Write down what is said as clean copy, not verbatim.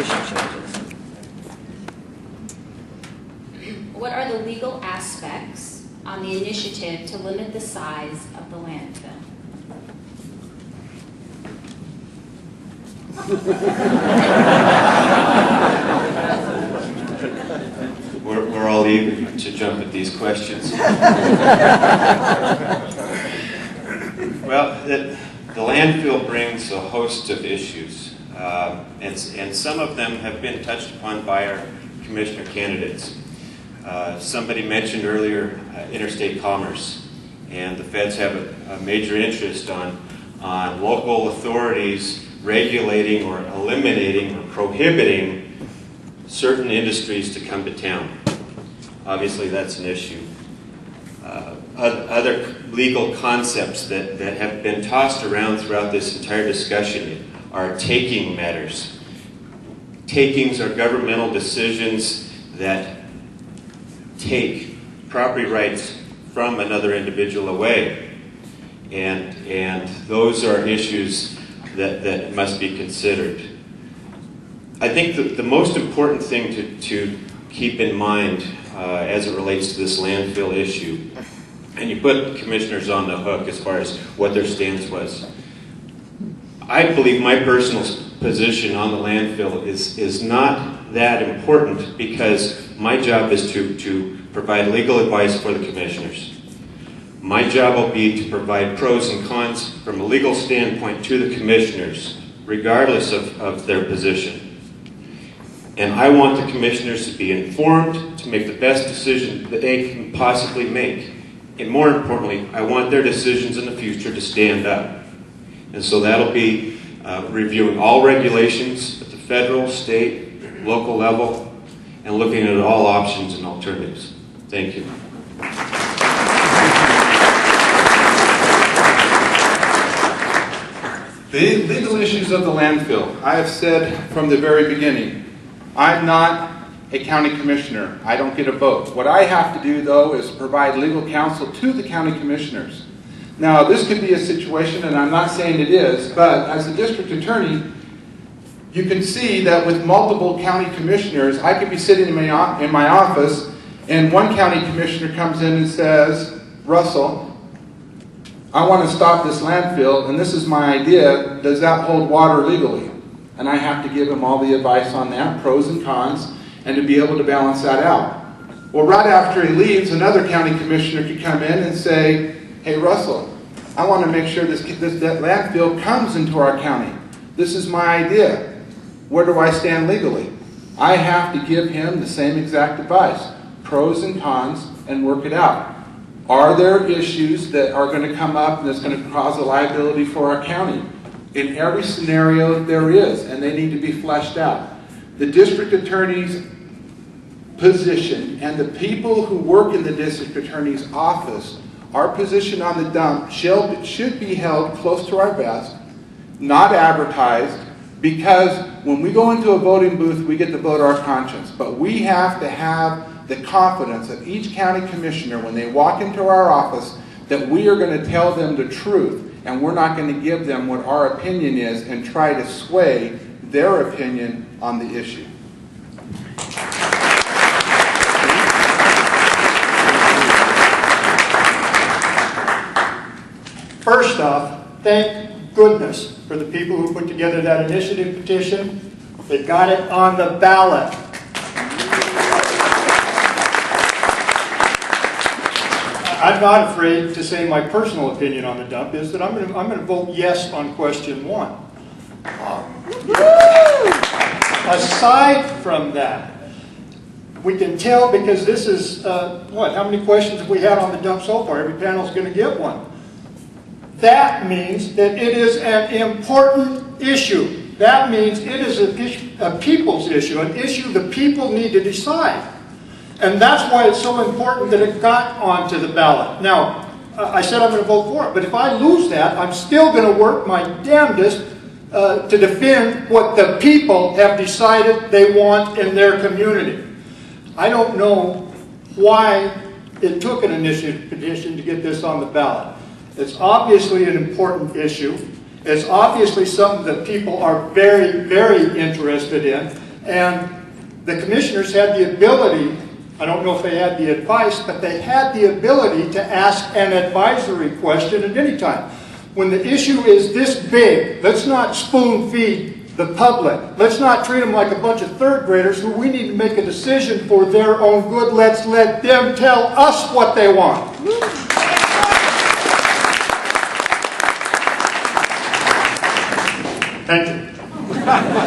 situation changes. What are the legal aspects on the initiative to limit the size of the landfill? We're all eager to jump at these questions. Well, the landfill brings a host of issues, and some of them have been touched upon by our commissioner candidates. Somebody mentioned earlier interstate commerce, and the feds have a major interest on local authorities regulating or eliminating or prohibiting certain industries to come to town. Obviously, that's an issue. Other legal concepts that have been tossed around throughout this entire discussion are taking matters. Takings are governmental decisions that take property rights from another individual away. And those are issues that must be considered. I think the most important thing to keep in mind as it relates to this landfill issue, and you put commissioners on the hook as far as what their stance was. I believe my personal position on the landfill is not that important, because my job is to provide legal advice for the commissioners. My job will be to provide pros and cons from a legal standpoint to the commissioners, regardless of their position. And I want the commissioners to be informed, to make the best decision that they can possibly make. And more importantly, I want their decisions in the future to stand up. And so that'll be reviewing all regulations at the federal, state, local level, and looking at all options and alternatives. Thank you. The legal issues of the landfill. I have said from the very beginning, I'm not a county commissioner. I don't get a vote. What I have to do, though, is provide legal counsel to the county commissioners. Now, this could be a situation, and I'm not saying it is, but as a district attorney, you can see that with multiple county commissioners, I could be sitting in my office, and one county commissioner comes in and says, Russell, I want to stop this landfill, and this is my idea. Does that hold water legally? And I have to give him all the advice on that, pros and cons, and to be able to balance that out. Well, right after he leaves, another county commissioner could come in and say, hey, Russell, I want to make sure that landfill comes into our county. This is my idea. Where do I stand legally? I have to give him the same exact advice, pros and cons, and work it out. Are there issues that are going to come up and that's going to cause a liability for our county? In every scenario there is, and they need to be fleshed out. The district attorney's position and the people who work in the district attorney's office, our position on the dump should be held close to our vest, not advertised, because when we go into a voting booth, we get to vote our conscience. But we have to have the confidence of each county commissioner when they walk into our office that we are going to tell them the truth, and we're not going to give them what our opinion is and try to sway their opinion on the issue. First off, thank goodness for the people who put together that initiative petition. They got it on the ballot. I'm not afraid to say my personal opinion on the dump is that I'm going to vote yes on question 1. Aside from that, we can tell, because this is, how many questions have we had on the dump so far? Every panel is going to get one. That means that it is an important issue. That means it is a people's issue, an issue the people need to decide. And that's why it's so important that it got onto the ballot. Now, I said I'm going to vote for it, but if I lose that, I'm still going to work my damnedest to defend what the people have decided they want in their community. I don't know why it took an initiative petition to get this on the ballot. It's obviously an important issue. It's obviously something that people are very, very interested in. And the commissioners had the ability, I don't know if they had the advice, but they had the ability to ask an advisory question at any time. When the issue is this big, let's not spoon feed the public. Let's not treat them like a bunch of third graders who we need to make a decision for their own good. Let's let them tell us what they want. Thank you.